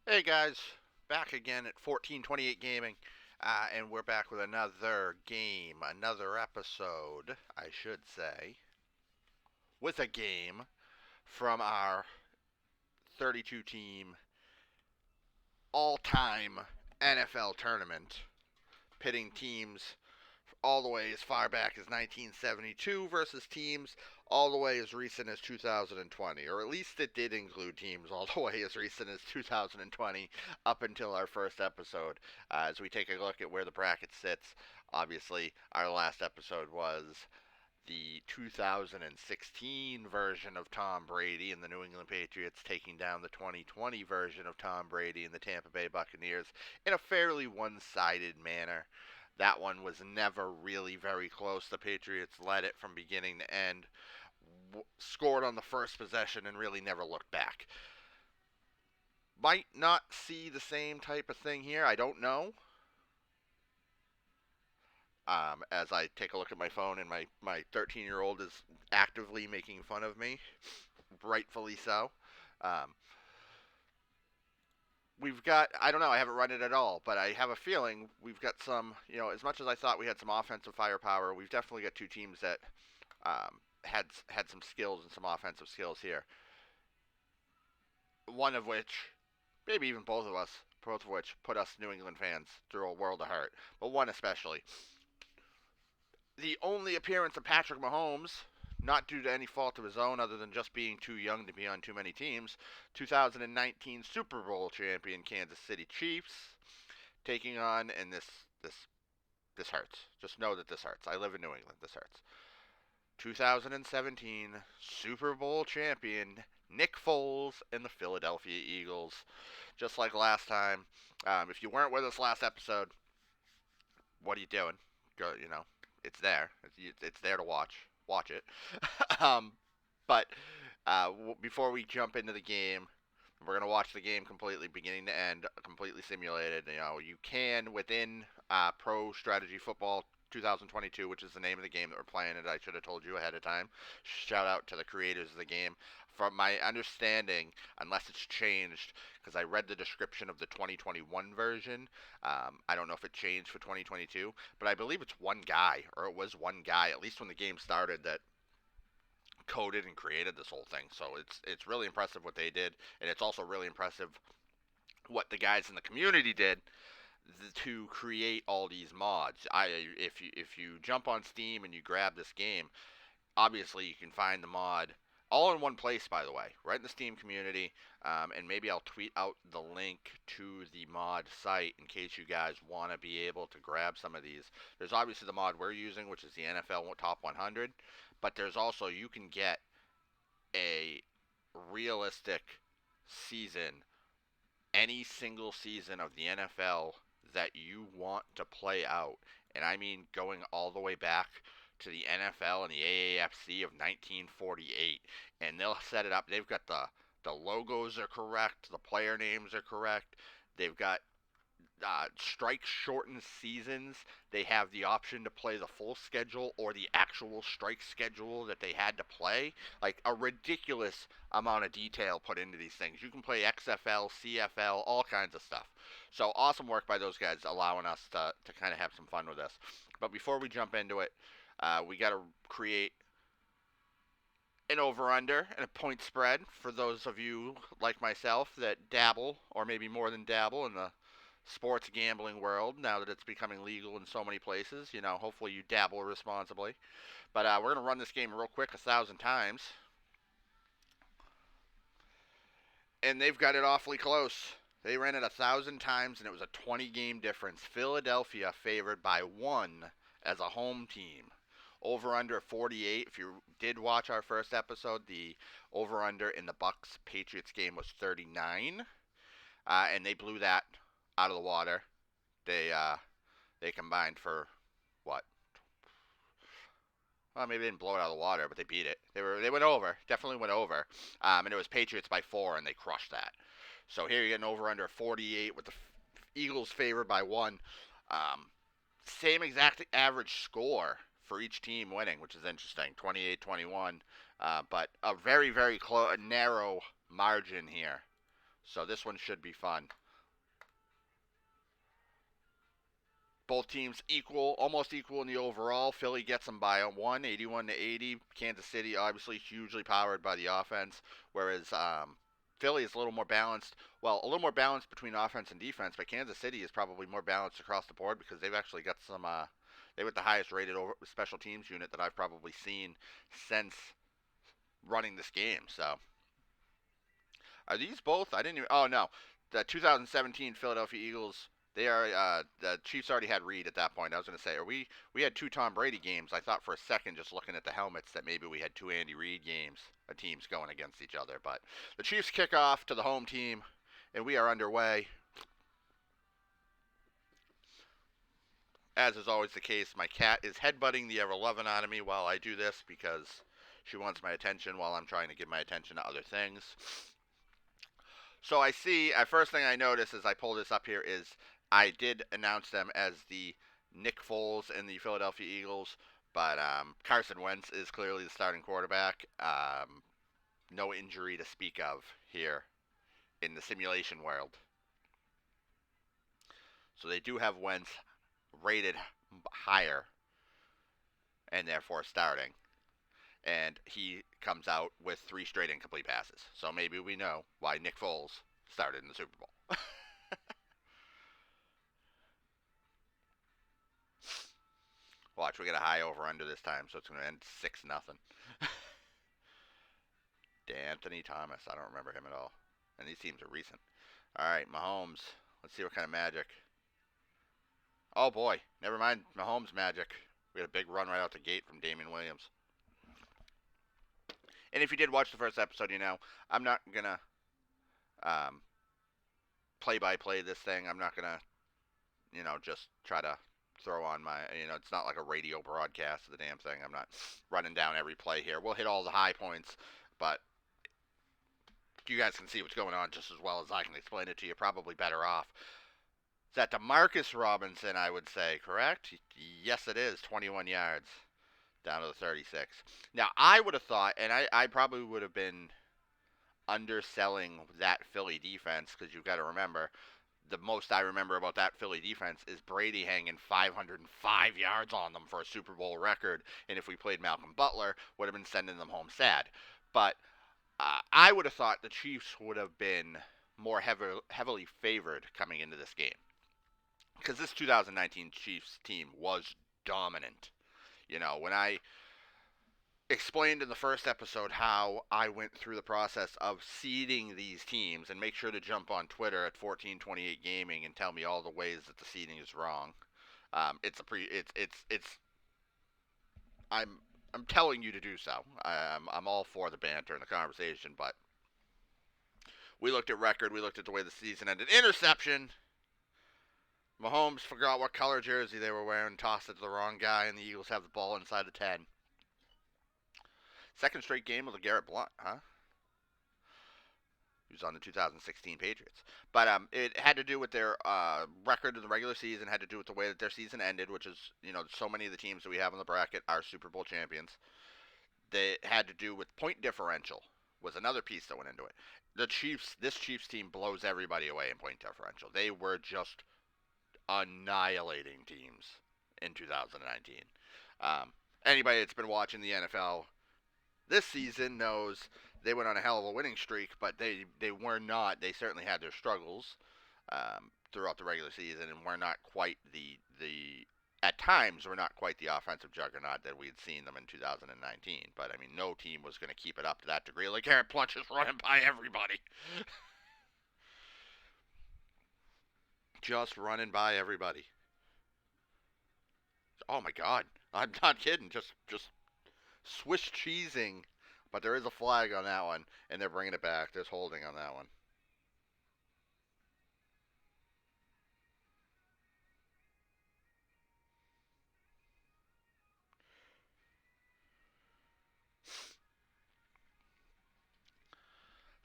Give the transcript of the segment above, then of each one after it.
Hey guys, back again at 1428 Gaming, and we're back with another game, another episode, I should say, with a game from our 32 team all time NFL tournament, pitting teams all the way as far back as 1972 versus teams all the way as recent as 2020, or at least it did include teams all the way as recent as 2020 up until our first episode. As we take a look at where the bracket sits, obviously our last episode was the 2016 version of Tom Brady and the New England Patriots taking down the 2020 version of Tom Brady and the Tampa Bay Buccaneers in a fairly one-sided manner. That one was never really very close. The Patriots led it from beginning to end, scored on the first possession, and really never looked back. Might not see the same type of thing here. I don't know. As I take a look at my phone, and my 13-year-old is actively making fun of me, rightfully so. Um, we've got, I don't know, I haven't run it at all, but I have a feeling we've got some, as much as I thought we had some offensive firepower, we've definitely got two teams that had some skills and some offensive skills here. One of which, maybe even both of which put us New England fans through a world of hurt, but one especially. The only appearance of Patrick Mahomes, not due to any fault of his own other than just being too young to be on too many teams, 2019 Super Bowl champion Kansas City Chiefs taking on, and this hurts. Just know that this hurts. I live in New England. This hurts. 2017 Super Bowl champion Nick Foles and the Philadelphia Eagles. Just like last time. If you weren't with us last episode, what are you doing? Go, it's there. It's there to watch. Watch it. um, but before we jump into the game, we're gonna watch the game completely, beginning to end, completely simulated. You can within Pro Strategy Football 2022, which is the name of the game that we're playing. And I should have told you ahead of time. Shout out to the creators of the game. From my understanding, unless it's changed, because I read the description of the 2021 version. I don't know if it changed for 2022, but I believe it's one guy, or it was one guy, at least when the game started, that coded and created this whole thing. So it's really impressive what they did, and it's also really impressive what the guys in the community did to create all these mods. If you jump on Steam and you grab this game, obviously you can find the mod all in one place, by the way, right in the Steam community. And maybe I'll tweet out the link to the mod site in case you guys want to be able to grab some of these. There's obviously the mod we're using, which is the NFL Top 100, but there's also, you can get a realistic season, any single season of the NFL that you want to play out. And I mean going all the way back to the NFL and the AAFC of 1948. And they'll set it up. They've got the logos are correct, the player names are correct. They've got strike shortened seasons. They have the option to play the full schedule or the actual strike schedule that they had to play. Like a ridiculous amount of detail put into these things. You can play XFL, CFL, all kinds of stuff. So awesome work by those guys, allowing us to kind of have some fun with this. But before we jump into it, we got to create an over-under and a point spread for those of you like myself that dabble, or maybe more than dabble, in the sports gambling world now that it's becoming legal in so many places. Hopefully you dabble responsibly. But we're going to run this game real quick 1,000 times. And they've got it awfully close. They ran it 1,000 times, and it was a 20-game difference. Philadelphia favored by one as a home team. Over under 48. If you did watch our first episode, the over under in the Bucks Patriots game was 39, and they blew that out of the water. They combined for what? Well, maybe they didn't blow it out of the water, but they beat it. They went over, definitely went over, and it was Patriots by 4, and they crushed that. So here you're getting over under 48 with the Eagles favored by 1. Same exact average score for each team winning, which is interesting, 28-21, but a very, very narrow margin here So this one should be fun. Both teams equal, almost equal in the overall. Philly gets them by 1, 81 to 80. Kansas City obviously hugely powered by the offense, whereas Philly is a little more balanced. Well, a little more balanced between offense and defense, but Kansas City is probably more balanced across the board because they've actually got some. They with the highest rated special teams unit that I've probably seen since running this game. So are these both? I didn't even. Oh no, the 2017 Philadelphia Eagles. They are. The Chiefs already had Reed at that point. I was going to say, are we had two Tom Brady games. I thought for a second, just looking at the helmets, that maybe we had two Andy Reid games, teams going against each other. But the Chiefs kick off to the home team, and we are underway. As is always the case, my cat is headbutting the ever-loving out of me while I do this because she wants my attention while I'm trying to give my attention to other things. So I see, first thing I notice as I pull this up here is I did announce them as the Nick Foles and the Philadelphia Eagles, but Carson Wentz is clearly the starting quarterback. No injury to speak of here in the simulation world. So they do have Wentz rated higher and therefore starting. And he comes out with 3 straight incomplete passes. So maybe we know why Nick Foles started in the Super Bowl. Watch, we get a high over under this time, so it's going to end 6-0. D'Anthony Thomas, I don't remember him at all. And these teams are recent. All right, Mahomes. Let's see what kind of magic. Oh boy, never mind Mahomes magic. We had a big run right out the gate from Damian Williams. And if you did watch the first episode, you know I'm not gonna play-by-play this thing. I'm not gonna, just try to throw on my, it's not like a radio broadcast of the damn thing. I'm not running down every play here. We'll hit all the high points, but you guys can see what's going on just as well as I can explain it to you. Probably better off. Is that DeMarcus Robinson, I would say, correct? Yes, it is. 21 yards down to the 36. Now, I would have thought, and I probably would have been underselling that Philly defense because you've got to remember, the most I remember about that Philly defense is Brady hanging 505 yards on them for a Super Bowl record, and if we played Malcolm Butler, would have been sending them home sad. But I would have thought the Chiefs would have been more heavily favored coming into this game because this 2019 Chiefs team was dominant. When I explained in the first episode how I went through the process of seeding these teams, and make sure to jump on Twitter at 1428 Gaming and tell me all the ways that the seeding is wrong. I'm telling you to do so. I'm all for the banter and the conversation, but we looked at record, we looked at the way the season ended. Interception. Mahomes forgot what color jersey they were wearing, tossed it to the wrong guy, and the Eagles have the ball inside the 10. Second straight game of the Garrett Blount, huh? He was on the 2016 Patriots. But it had to do with their record in the regular season, had to do with the way that their season ended, which is, so many of the teams that we have in the bracket are Super Bowl champions. They had to do with point differential was another piece that went into it. This Chiefs team blows everybody away in point differential. They were just annihilating teams in 2019. Anybody that's been watching the NFL this season knows they went on a hell of a winning streak, but they were not. They certainly had their struggles throughout the regular season, and were not quite the at times were not quite the offensive juggernaut that we had seen them in 2019. But I mean, no team was going to keep it up to that degree. Like Garrett Blount just running by everybody, just running by everybody. Oh my God, I'm not kidding. Just Swiss cheesing, but there is a flag on that one, and they're bringing it back. There's holding on that one.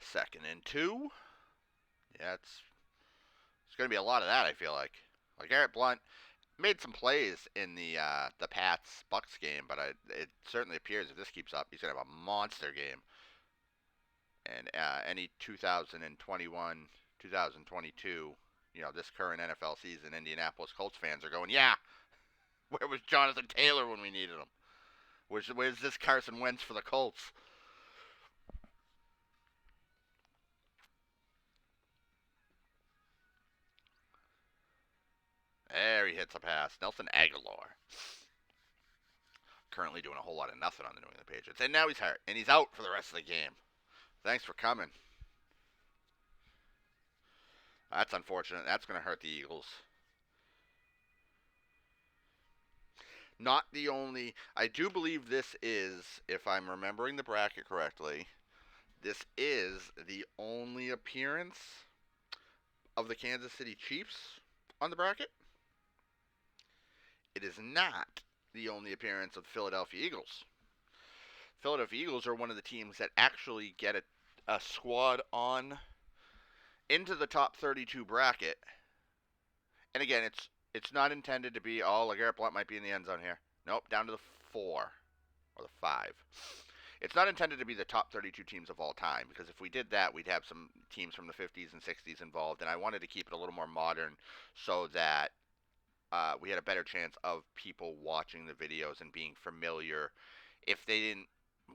Second and 2. Yeah, it's going to be a lot of that, I feel like. Like Garrett Blount made some plays in the Pats Bucks game, but it certainly appears if this keeps up, he's going to have a monster game. And any 2021, 2022, this current NFL season, Indianapolis Colts fans are going, yeah, where was Jonathan Taylor when we needed him? Where's this Carson Wentz for the Colts? There he hits a pass. Nelson Aguilar. Currently doing a whole lot of nothing on the New England Patriots. And now he's hurt. And he's out for the rest of the game. Thanks for coming. That's unfortunate. That's going to hurt the Eagles. Not the only. I do believe this is, if I'm remembering the bracket correctly, this is the only appearance of the Kansas City Chiefs on the bracket. It is not the only appearance of the Philadelphia Eagles. Philadelphia Eagles are one of the teams that actually get a squad on into the top 32 bracket. And again, it's not intended to be, oh, LeGarrette Blount might be in the end zone here. Nope, down to the 4 or the 5. It's not intended to be the top 32 teams of all time, because if we did that, we'd have some teams from the 50s and 60s involved, and I wanted to keep it a little more modern so that we had a better chance of people watching the videos and being familiar. If they didn't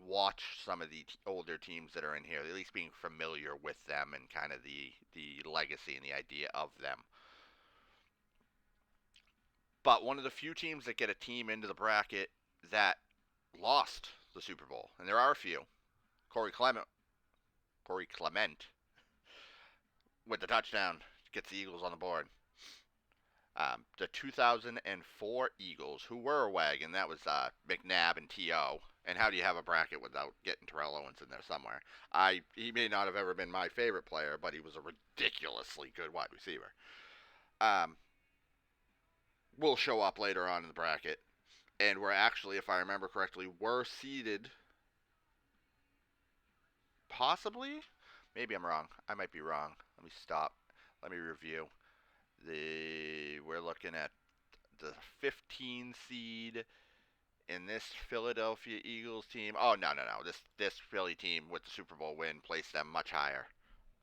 watch some of the older teams that are in here, at least being familiar with them and kind of the legacy and the idea of them. But one of the few teams that get a team into the bracket that lost the Super Bowl, and there are a few. Corey Clement with the touchdown gets the Eagles on the board. The 2004 Eagles, who were a wagon, that was McNabb and T.O. And how do you have a bracket without getting Terrell Owens in there somewhere? He may not have ever been my favorite player, but he was a ridiculously good wide receiver. Will show up later on in the bracket. And we're actually, if I remember correctly, were seeded possibly. Maybe I'm wrong. I might be wrong. Let me stop. Let me review. We're looking at the 15 seed in this Philadelphia Eagles team. Oh no. This Philly team with the Super Bowl win placed them much higher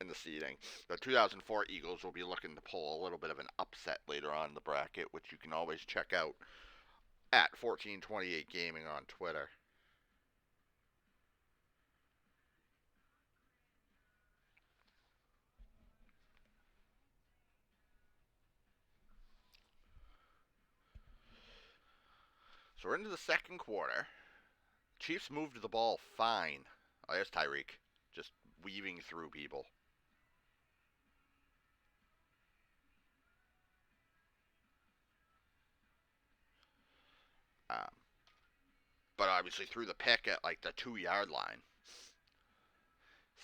in the seeding. The 2004 Eagles will be looking to pull a little bit of an upset later on in the bracket, which you can always check out at 1428 Gaming on Twitter. So we're into the second quarter. Chiefs moved the ball fine. Oh, there's Tyreek, just weaving through people. Um, but obviously threw the pick at like the 2-yard line.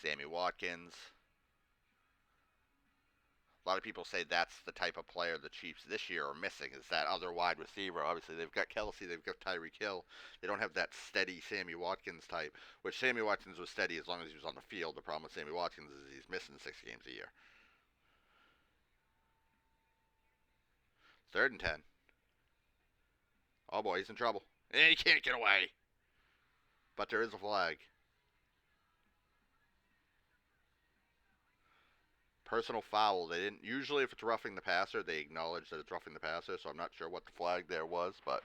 Sammy Watkins. A lot of people say that's the type of player the Chiefs this year are missing, is that other wide receiver. Obviously, they've got Kelsey, they've got Tyreek Hill. They don't have that steady Sammy Watkins type, which Sammy Watkins was steady as long as he was on the field. The problem with Sammy Watkins is he's missing 6 games a year. 3rd and 10. Oh boy, he's in trouble. And he can't get away. But there is a flag. Personal foul. They didn't usually, if it's roughing the passer, they acknowledge that it's roughing the passer. So I'm not sure what the flag there was, but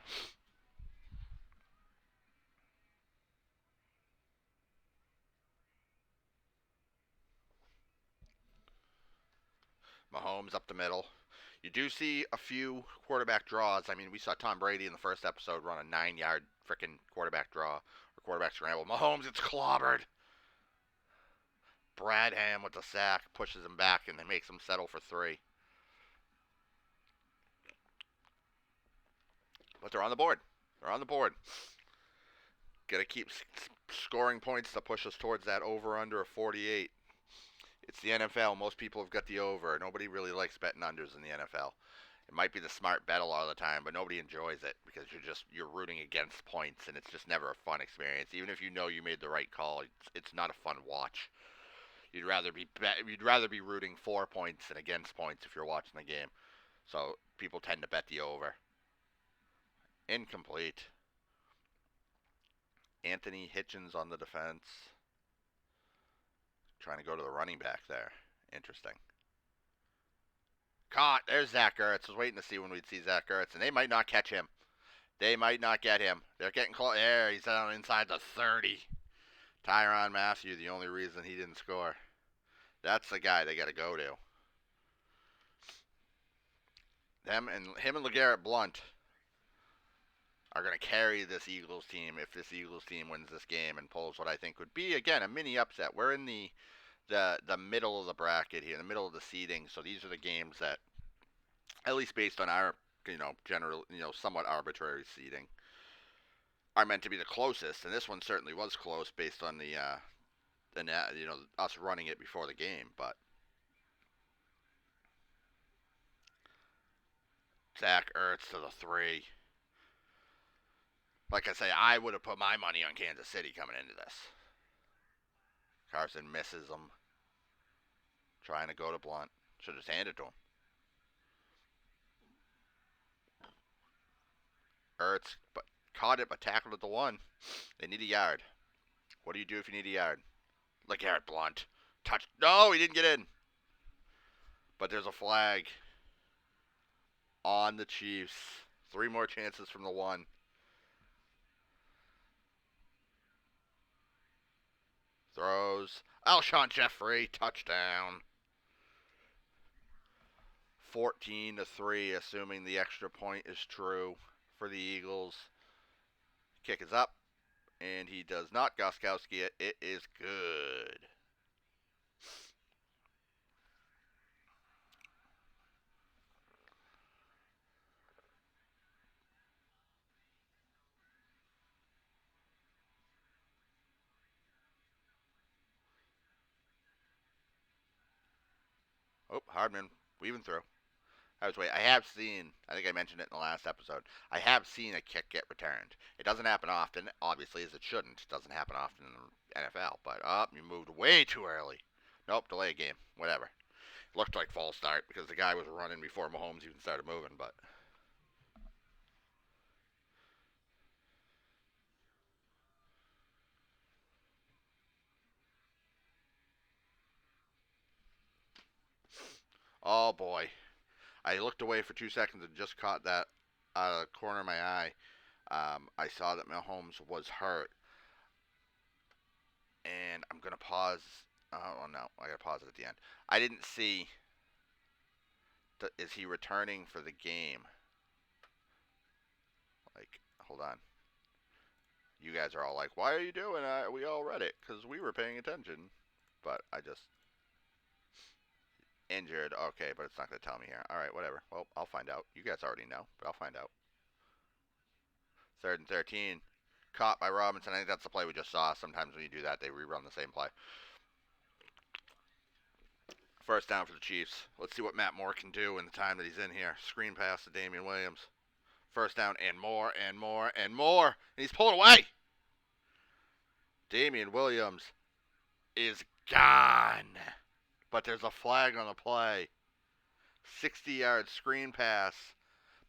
Mahomes up the middle. You do see a few quarterback draws. I mean, we saw Tom Brady in the first episode run a 9-yard freaking quarterback draw or quarterback scramble. Mahomes gets clobbered. Bradham with the sack pushes him back and then makes him settle for 3. But they're on the board. They're on the board. Got to keep scoring points to push us towards that over-under of 48. It's the NFL. Most people have got the over. Nobody really likes betting unders in the NFL. It might be the smart bet a lot of the time, but nobody enjoys it because you're rooting against points, and it's just never a fun experience. Even if you know you made the right call, it's not a fun watch. You'd rather be rooting for points than against points if you're watching the game. So people tend to bet the over. Incomplete. Anthony Hitchens on the defense. Trying to go to the running back there. Interesting. Caught. There's Zach Ertz. Was waiting to see when we'd see Zach Ertz, and they might not catch him. They might not get him. They're getting close. There, he's down inside the 30. Tyrann Mathieu, the only reason he didn't score. That's the guy they got to go to. Him and LeGarrette Blount are going to carry this Eagles team if this Eagles team wins this game and pulls what I think would be, again, a mini upset. We're in the middle of the bracket here, the middle of the seeding, so these are the games that, at least based on our, general, somewhat arbitrary seeding, are meant to be the closest, and this one certainly was close based on us running it before the game, but Zach Ertz to the 3. Like I say, I would have put my money on Kansas City coming into this. Carson misses him. Trying to go to Blount. Should have handed to him. Ertz but caught it but tackled at the 1. They need a yard. What do you do if you need a yard? LeGarrette Blount. Touch. No, he didn't get in. But there's a flag on the Chiefs. 3 more chances from the 1. Throws. Alshon Jeffrey. Touchdown. 14-3, assuming the extra point is true for the Eagles. Kick is up, and he does not Gostkowski it. It is good. Oh, Hardman weaving through. I have seen, I think I mentioned it in the last episode, I have seen a kick get returned. It doesn't happen often, obviously, as it shouldn't. It doesn't happen often in the NFL, but you moved way too early. Nope, delay a game. Whatever. Looked like false start because the guy was running before Mahomes even started moving, but oh boy. I looked away for 2 seconds and just caught that out of the corner of my eye. I saw that Mahomes was hurt, and I'm gonna pause. Oh no, I gotta pause it at the end. I didn't see. Is he returning for the game? Like, hold on. You guys are all like, "Why are you doing that?" We all read it because we were paying attention, but I just injured. Okay, but it's not gonna tell me here. All right, whatever. Well, I'll find out. You guys already know, but I'll find out. 3rd and 13. Caught by Robinson. I think that's the play we just saw. Sometimes when you do that, they rerun the same play. First down for the Chiefs. Let's see what Matt Moore can do in the time that he's in here. Screen pass to Damian Williams. First down and more and more and more. And he's pulling away. Damian Williams is gone. But there's a flag on the play. 60-yard screen pass.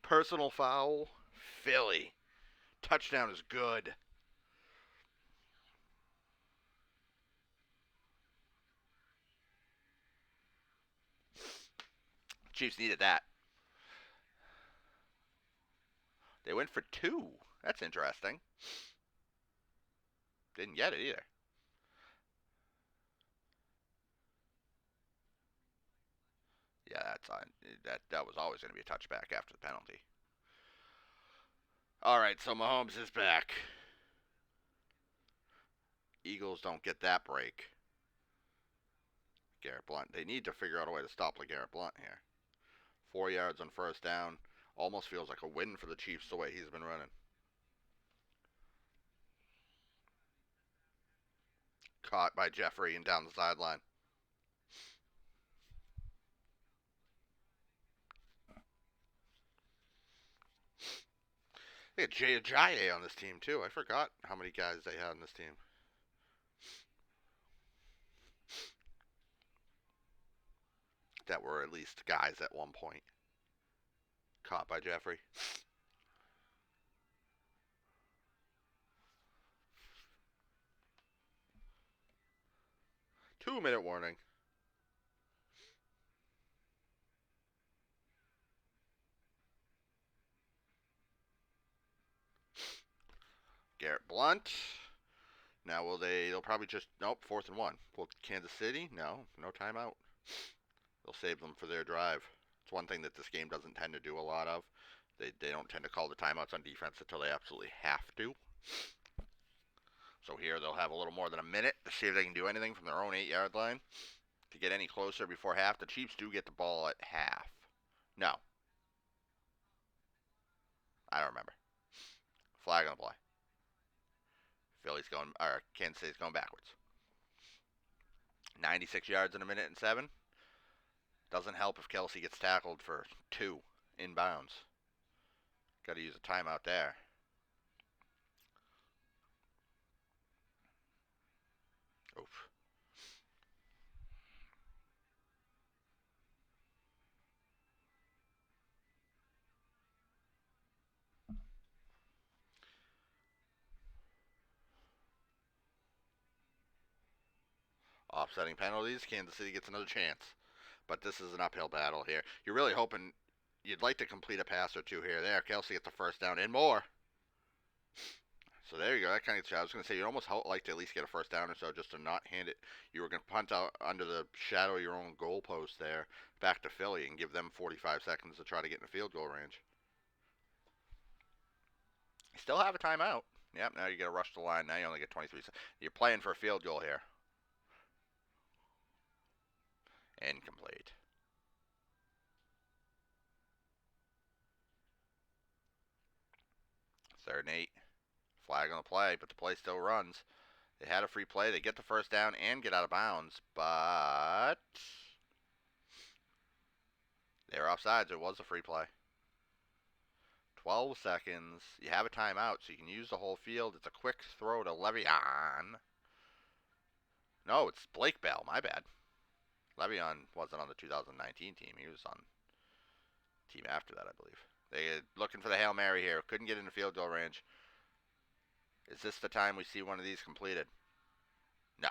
Personal foul. Philly. Touchdown is good. Chiefs needed that. They went for 2. That's interesting. Didn't get it either. Yeah, that was always going to be a touchback after the penalty. All right, so Mahomes is back. Eagles don't get that break. Garrett Blount. They need to figure out a way to stop LeGarrette Blount here. 4 yards on first down. Almost feels like a win for the Chiefs the way he's been running. Caught by Jeffrey and down the sideline. They had Jay Ajayi on this team, too. I forgot how many guys they had on this team. That were at least guys at one point. Caught by Jeffrey. 2-minute warning. Garrett Blunt. Now will they? They'll probably just nope. 4th and 1. Will Kansas City? No, no timeout. They'll save them for their drive. It's one thing that this game doesn't tend to do a lot of. They don't tend to call the timeouts on defense until they absolutely have to. So here they'll have a little more than a minute to see if they can do anything from their own 8-yard line to get any closer before half. The Chiefs do get the ball at half. No, I don't remember. Flag on the play. Kansas City's going backwards. 96 yards in a minute and 7. Doesn't help if Kelsey gets tackled for 2 inbounds. Got to use a timeout there. Oof. Offsetting penalties. Kansas City gets another chance. But this is an uphill battle here. You're really hoping you'd like to complete a pass or two here. There, Kelsey gets the first down and more. So there you go. That kind of. I was going to say you'd almost like to at least get a first down or so just to not hand it. You were going to punt out under the shadow of your own goalpost there back to Philly and give them 45 seconds to try to get in the field goal range. You still have a timeout. Yep, now you got to rush the line. Now you only get 23 seconds. You're playing for a field goal here. Incomplete. 3rd and 8. Flag on the play, but the play still runs. They had a free play. They get the first down and get out of bounds, but they were offsides. It was a free play. 12 seconds. You have a timeout, so you can use the whole field. It's a quick throw to Le'Veon. No, it's Blake Bell. My bad. Le'Veon wasn't on the 2019 team. He was on the team after that, I believe. They're looking for the Hail Mary here. Couldn't get in the field goal range. Is this the time we see one of these completed? No.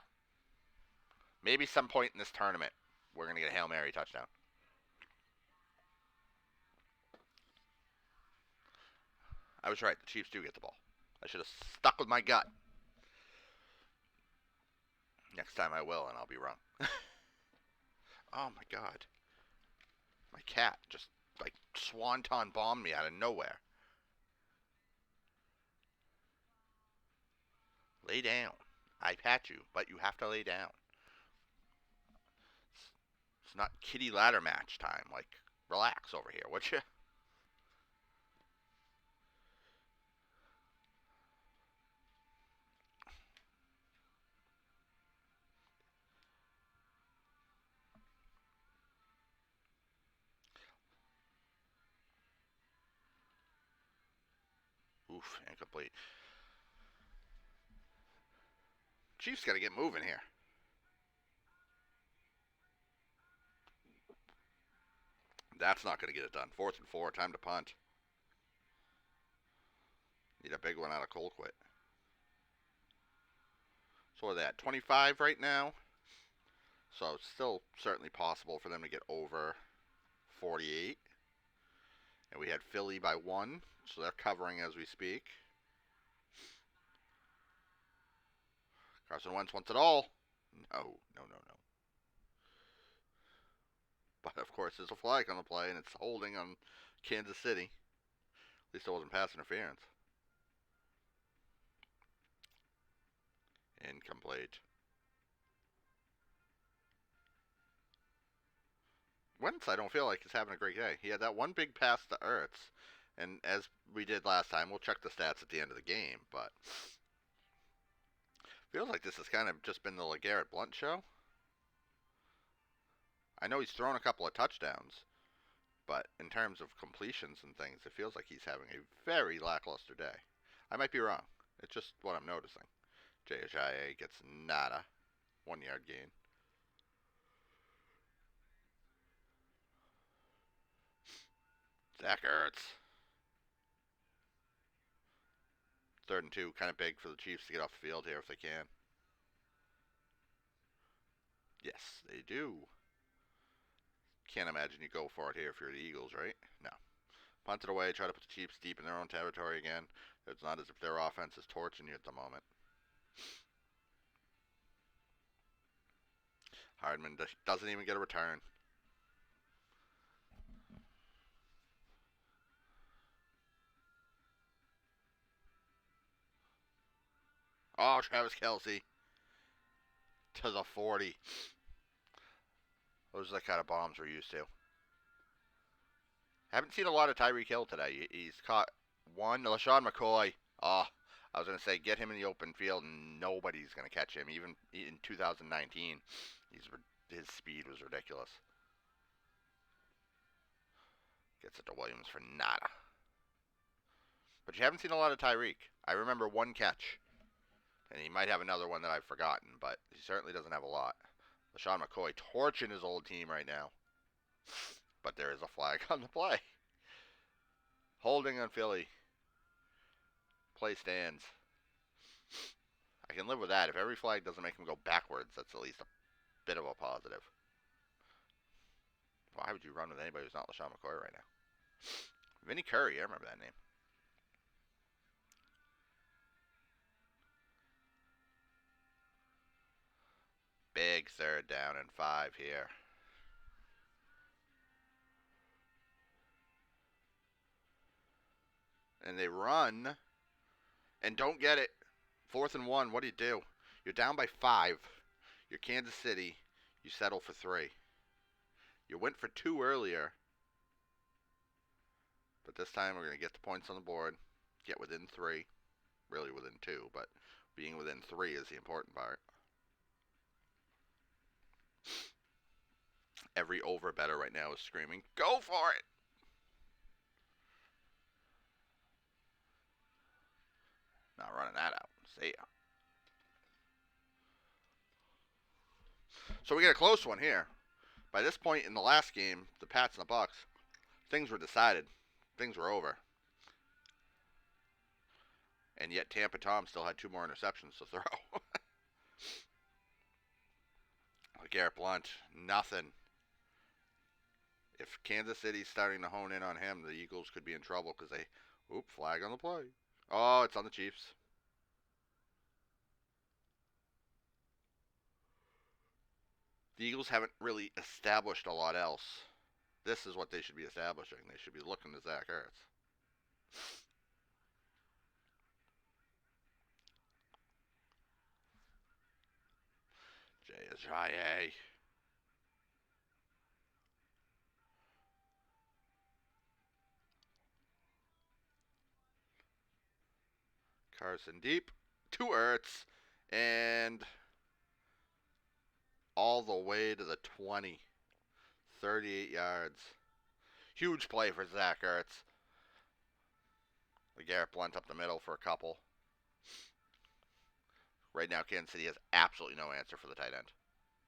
Maybe some point in this tournament, we're going to get a Hail Mary touchdown. I was right. The Chiefs do get the ball. I should have stuck with my gut. Next time I will, and I'll be wrong. Oh my god. My cat just, like, swanton bombed me out of nowhere. Lay down. I pat you, but you have to lay down. It's not kitty ladder match time. Like, relax over here, would you? Oof, incomplete. Chiefs got to get moving here. That's not going to get it done. 4th and 4, time to punt. Need a big one out of Colquitt. So what are they at? 25 right now. So it's still certainly possible for them to get over 48. And we had Philly by 1, so they're covering as we speak. Carson Wentz wants it all. No. But of course, there's a flag on the play, and it's holding on Kansas City. At least it wasn't pass interference. Incomplete. Wentz, I don't feel like he's having a great day. He had that one big pass to Ertz, and as we did last time, we'll check the stats at the end of the game, but feels like this has kind of just been the LeGarrette Blunt show. I know he's thrown a couple of touchdowns, but in terms of completions and things, it feels like he's having a very lackluster day. I might be wrong. It's just what I'm noticing. JHIA gets nada. 1-yard gain. Zach Ertz. 3rd and 2, kind of big for the Chiefs to get off the field here if they can. Yes, they do. Can't imagine you go for it here if you're the Eagles, right? No. Punt it away, try to put the Chiefs deep in their own territory again. It's not as if their offense is torching you at the moment. Hardman doesn't even get a return. Oh, Travis Kelce to the 40. Those are the kind of bombs we're used to. Haven't seen a lot of Tyreek Hill today. He's caught one. LaShawn McCoy. Oh, I was going to say, get him in the open field, and nobody's going to catch him. Even in 2019, his speed was ridiculous. Gets it to Williams for nada. But you haven't seen a lot of Tyreek. I remember one catch. And he might have another one that I've forgotten, but he certainly doesn't have a lot. LaShawn McCoy torching his old team right now. But there is a flag on the play. Holding on Philly. Play stands. I can live with that. If every flag doesn't make him go backwards, that's at least a bit of a positive. Why would you run with anybody who's not LaShawn McCoy right now? Vinny Curry, I remember that name. Big 3rd down and 5 here. And they run and don't get it. 4th and 1, what do? You're down by 5. You're Kansas City. You settle for 3. You went for 2 earlier. But this time we're going to get the points on the board. Get within 3. Really within 2, but being within 3 is the important part. Every over better right now is screaming, go for it! Not running that out. See ya. So we get a close one here. By this point in the last game, the Pats and the Bucks, things were decided. Things were over. And yet Tampa Tom still had 2 more interceptions to throw. Garrett Blount, nothing. If Kansas City's starting to hone in on him, the Eagles could be in trouble because they, flag on the play. Oh, it's on the Chiefs. The Eagles haven't really established a lot else. This is what they should be establishing. They should be looking to Zach Ertz. Jay Ajayi. Carson deep to Ertz. And all the way to the 20. 38 yards. Huge play for Zach Ertz. Garrett Blount up the middle for a couple. Right now, Kansas City has absolutely no answer for the tight end.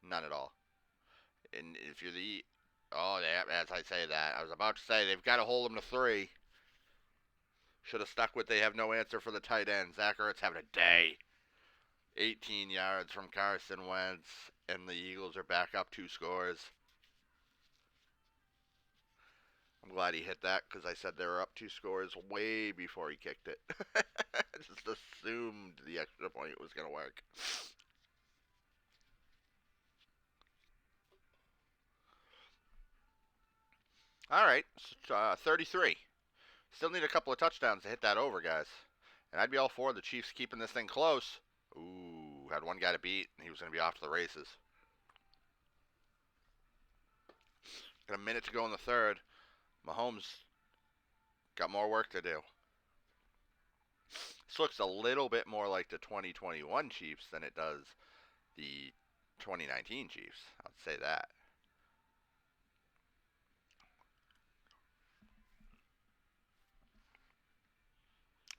None at all. And if you're the... Oh, as I say that, I was about to say they've got to hold him to 3. Should have stuck with they have no answer for the tight end. Zach Ertz having a day. 18 yards from Carson Wentz, and the Eagles are back up 2 scores. I'm glad he hit that because I said they were up 2 scores way before he kicked it. I just assumed the extra point was going to work. All right, 33. Still need a couple of touchdowns to hit that over, guys. And I'd be all for the Chiefs keeping this thing close. Ooh, had one guy to beat, and he was going to be off to the races. Got a minute to go in the 3rd. Mahomes got more work to do. This looks a little bit more like the 2021 Chiefs than it does the 2019 Chiefs. I'll say that.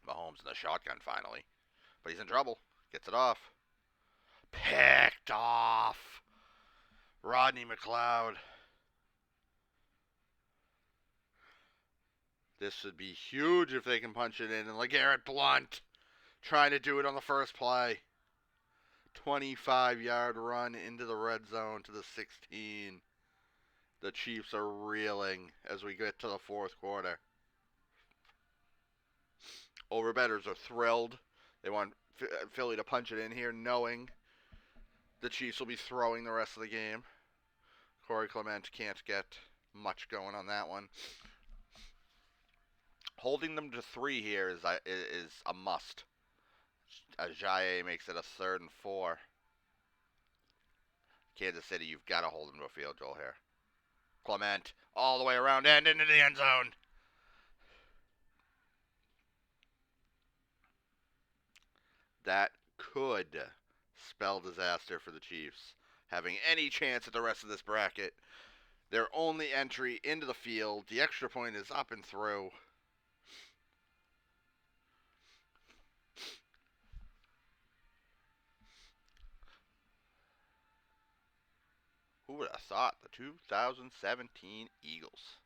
Mahomes in the shotgun finally. But he's in trouble. Gets it off. Picked off. Rodney McLeod. This would be huge if they can punch it in. And LeGarrette Blount trying to do it on the first play. 25-yard run into the red zone to the 16. The Chiefs are reeling as we get to the fourth quarter. Overbettors are thrilled. They want Philly to punch it in here, knowing the Chiefs will be throwing the rest of the game. Corey Clement can't get much going on that one. Holding them to 3 here is a must. Ajayi makes it a 3rd and 4. Kansas City, you've got to hold them to a field goal here. Clement all the way around and into the end zone. That could spell disaster for the Chiefs, having any chance at the rest of this bracket. Their only entry into the field, the extra point is up and through. Who would have thought the 2017 Eagles?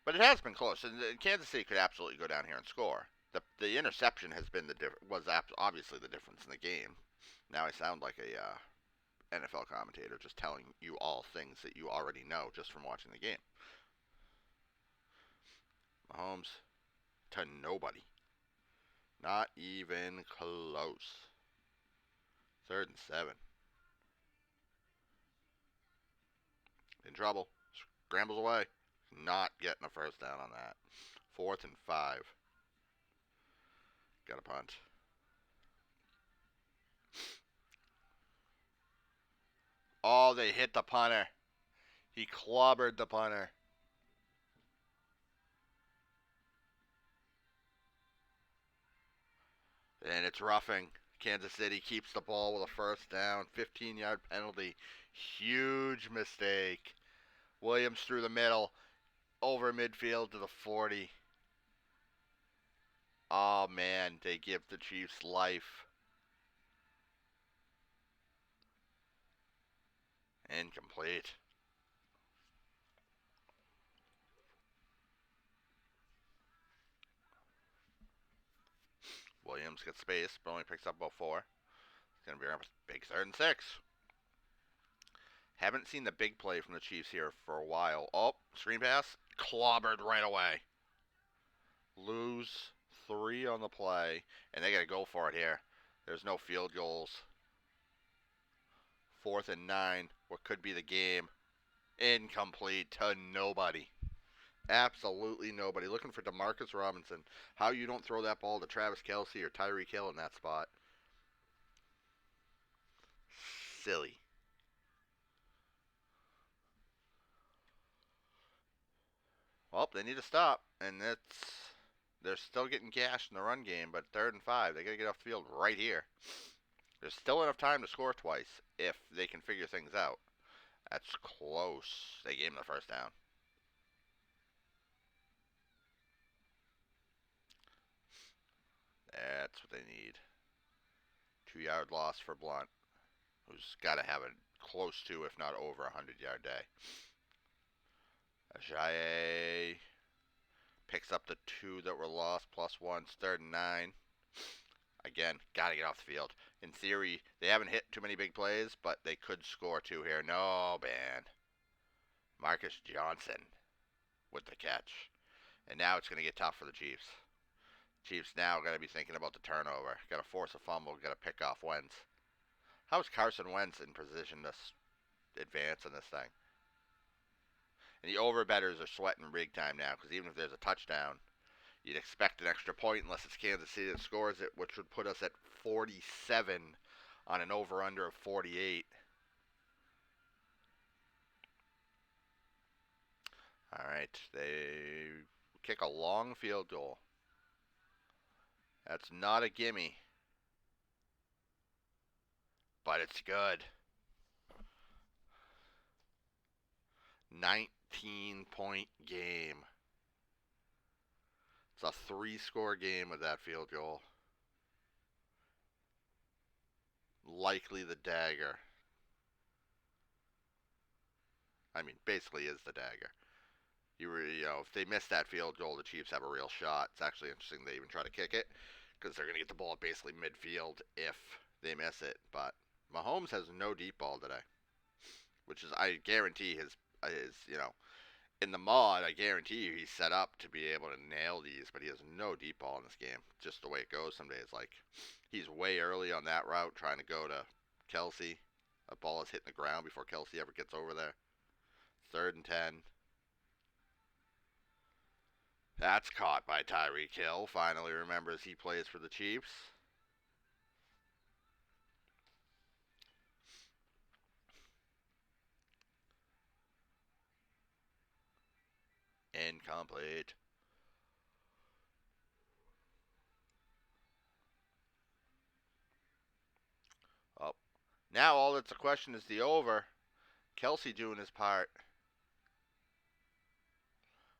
But it has been close, and Kansas City could absolutely go down here and score. The interception has been obviously the difference in the game. Now I sound like a NFL commentator, just telling you all things that you already know just from watching the game. Mahomes to nobody. Not even close. 3rd and 7. In trouble. Scrambles away. Not getting a first down on that. 4th and 5. Got a punt. Oh, they hit the punter. He clobbered the punter. And it's roughing. Kansas City keeps the ball with a first down. 15-yard penalty. Huge mistake. Williams through the middle. Over midfield to the 40. Oh, man. They give the Chiefs life. Incomplete. Williams gets space, but only picks up about 4. It's going to be a big 3rd and 6. Haven't seen the big play from the Chiefs here for a while. Oh, screen pass. Clobbered right away. Lose 3 on the play, and they got to go for it here. There's no field goals. 4th and 9. What could be the game. Incomplete to nobody. Absolutely nobody. Looking for Demarcus Robinson. How you don't throw that ball to Travis Kelce or Tyreek Hill in that spot. Silly. Well, they need to stop, and they're still getting gashed in the run game, but 3rd and 5. They got to get off the field right here. There's still enough time to score twice if they can figure things out. That's close. They gave him the first down. That's what they need. 2-yard loss for Blunt, who's got to have a close to, if not over, 100-yard day. Ajayi picks up the 2 that were lost, plus 1. 3rd and 9. Again, got to get off the field. In theory, they haven't hit too many big plays, but they could score 2 here. No, man. Marcus Johnson with the catch. And now it's going to get tough for the Chiefs. Chiefs now got to be thinking about the turnover. Got to force a fumble. Got to pick off Wentz. How's Carson Wentz in position to advance in this thing? And the overbettors are sweating big time now, because even if there's a touchdown, you'd expect an extra point unless it's Kansas City that scores it, which would put us at 47 on an over-under of 48. All right, they kick a long field goal. That's not a gimme, but it's good. 19-point game. It's a 3-score game with that field goal. Likely the dagger. I mean, basically is the dagger. If they miss that field goal, the Chiefs have a real shot. It's actually interesting they even try to kick it because they're going to get the ball at basically midfield if they miss it. But Mahomes has no deep ball today, which is I guarantee his in the mod, I guarantee you he's set up to be able to nail these, but he has no deep ball in this game. Just the way it goes some days. Like, he's way early on that route trying to go to Kelsey. A ball is hitting the ground before Kelsey ever gets over there. 3rd and 10. That's caught by Tyreek Hill. Finally remembers he plays for the Chiefs. Incomplete. Oh. Now all that's a question is the over. Kelsey doing his part.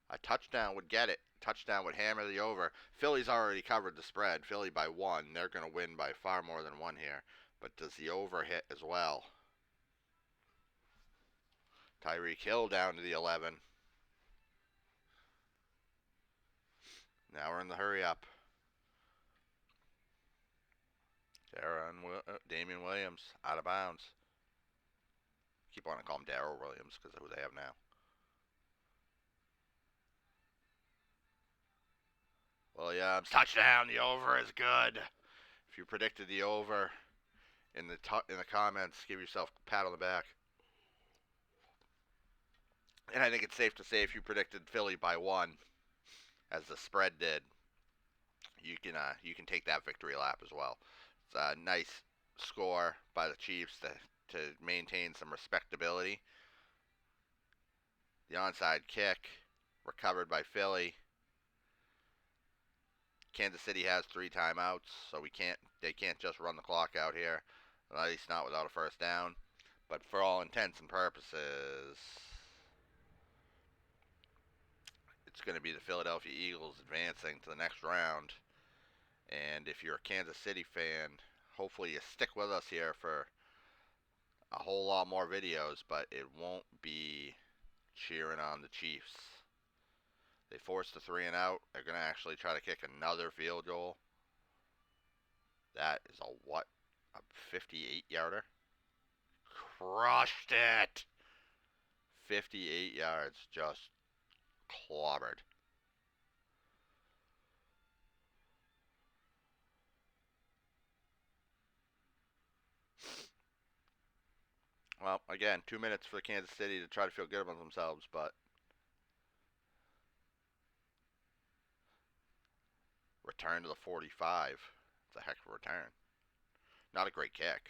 A touchdown would get it. Touchdown would hammer the over. Philly's already covered the spread. Philly by 1. They're going to win by far more than 1 here. But does the over hit as well? Tyreek Hill down to the 11. Now we're in the hurry up. Damian Williams out of bounds. Keep wanting to call him Darrell Williams because of who they have now. Williams touchdown. The over is good. If you predicted the over in the comments, give yourself a pat on the back. And I think it's safe to say if you predicted Philly by 1, as the spread did, you can take that victory lap as well. It's a nice score by the Chiefs to maintain some respectability. The onside kick recovered by Philly. Kansas City has 3 timeouts, so they can't just run the clock out here, at least not without a first down. But for all intents and purposes, it's going to be the Philadelphia Eagles advancing to the next round. And if you're a Kansas City fan, hopefully you stick with us here for a whole lot more videos, but it won't be cheering on the Chiefs. They forced the 3 and out. They're going to actually try to kick another field goal. That is a 58-yarder? Crushed it! 58 yards, just clobbered. Well, again, 2 minutes for Kansas City to try to feel good about themselves, but return to the 45. It's a heck of a return. Not a great kick.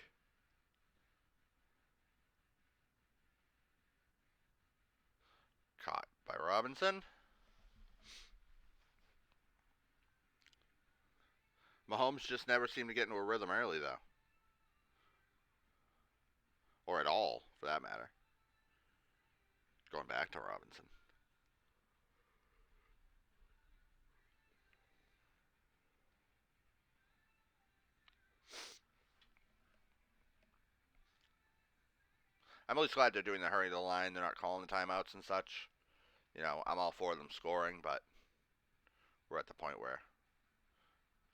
Caught by Robinson. Mahomes just never seemed to get into a rhythm early, though. Or at all, for that matter. Going back to Robinson. I'm at least glad they're doing the hurry to the line. They're not calling the timeouts and such. I'm all for them scoring, but we're at the point where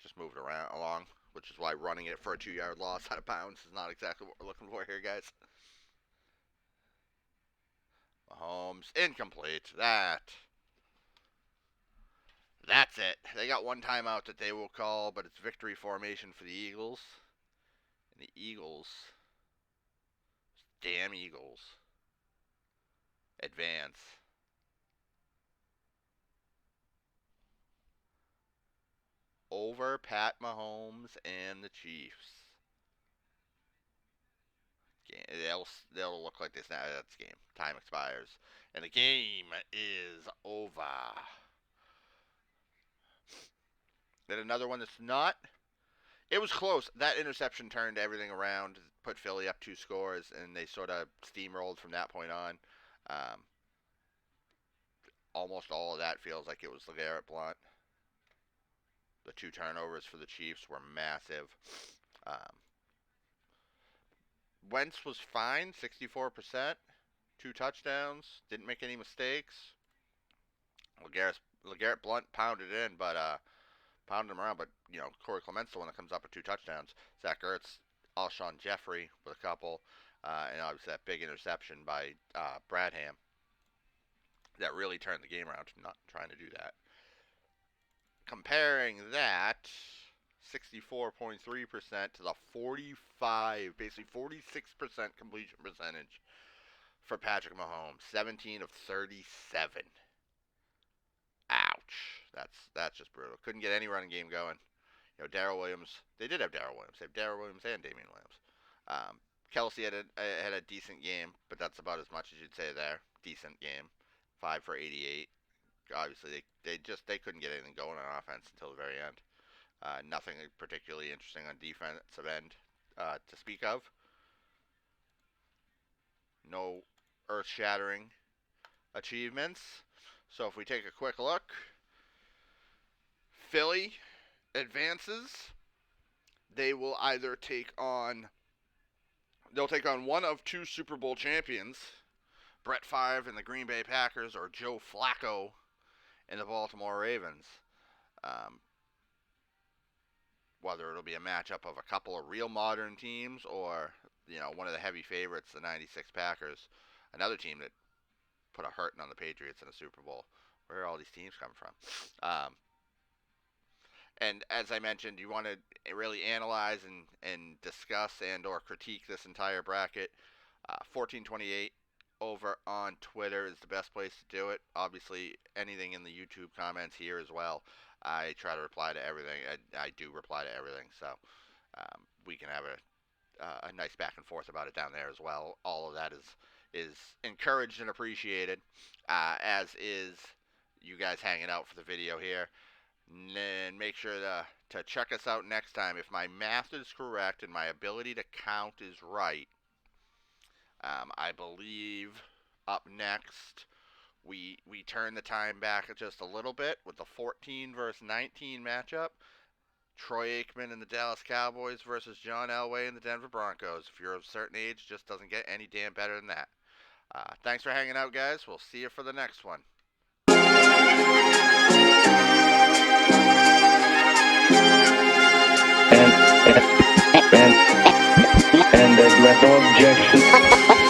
just move it along, which is why running it for a 2-yard loss out of bounds is not exactly what we're looking for here, guys. Mahomes, incomplete. That's it. They got 1 timeout that they will call, but it's victory formation for the Eagles. And the Eagles, damn Eagles, advance. Over Pat Mahomes and the Chiefs. They'll look like this now. That's the game. Time expires. And the game is over. Then another one that's not. It was close. That interception turned everything around, put Philly up 2 scores, and they sort of steamrolled from that point on. Almost all of that feels like it was LeGarrette Blount. The 2 turnovers for the Chiefs were massive. Wentz was fine, 64%, 2 touchdowns, didn't make any mistakes. LeGarrette Blunt pounded in, but pounded him around. But Corey Clement's the one that comes up with 2 touchdowns. Zach Ertz, Alshon Jeffrey with a couple, and obviously that big interception by Bradham that really turned the game around. Not trying to do that. Comparing that 64.3% to the 45, basically 46% completion percentage for Patrick Mahomes, 17 of 37. Ouch. That's just brutal. Couldn't get any running game going. Darrell Williams. They did have Darrell Williams. They have Darrell Williams and Damian Williams. Kelsey had a decent game, but that's about as much as you'd say there. Decent game, 5 for 88. Obviously, they couldn't get anything going on offense until the very end. Nothing particularly interesting on defensive end to speak of. No earth-shattering achievements. So if we take a quick look, Philly advances. They will either take on one of 2 Super Bowl champions, Brett Favre and the Green Bay Packers, or Joe Flacco and the Baltimore Ravens. Whether it'll be a matchup of a couple of real modern teams or, one of the heavy favorites, the 96 Packers, another team that put a hurting on the Patriots in a Super Bowl. Where are all these teams coming from? And as I mentioned, you want to really analyze and discuss and or critique this entire bracket. 1428 over on Twitter is the best place to do it. Obviously, anything in the YouTube comments here as well. I try to reply to everything. I do reply to everything, so we can have a nice back and forth about it down there as well. All of that is encouraged and appreciated, as is you guys hanging out for the video here. And make sure to check us out next time. If my math is correct and my ability to count is right, I believe up next we turn the time back just a little bit with the 14 versus 19 matchup. Troy Aikman and the Dallas Cowboys versus John Elway and the Denver Broncos. If you're of a certain age, just doesn't get any damn better than that. Thanks for hanging out, guys. We'll see you for the next one. And there's no objection.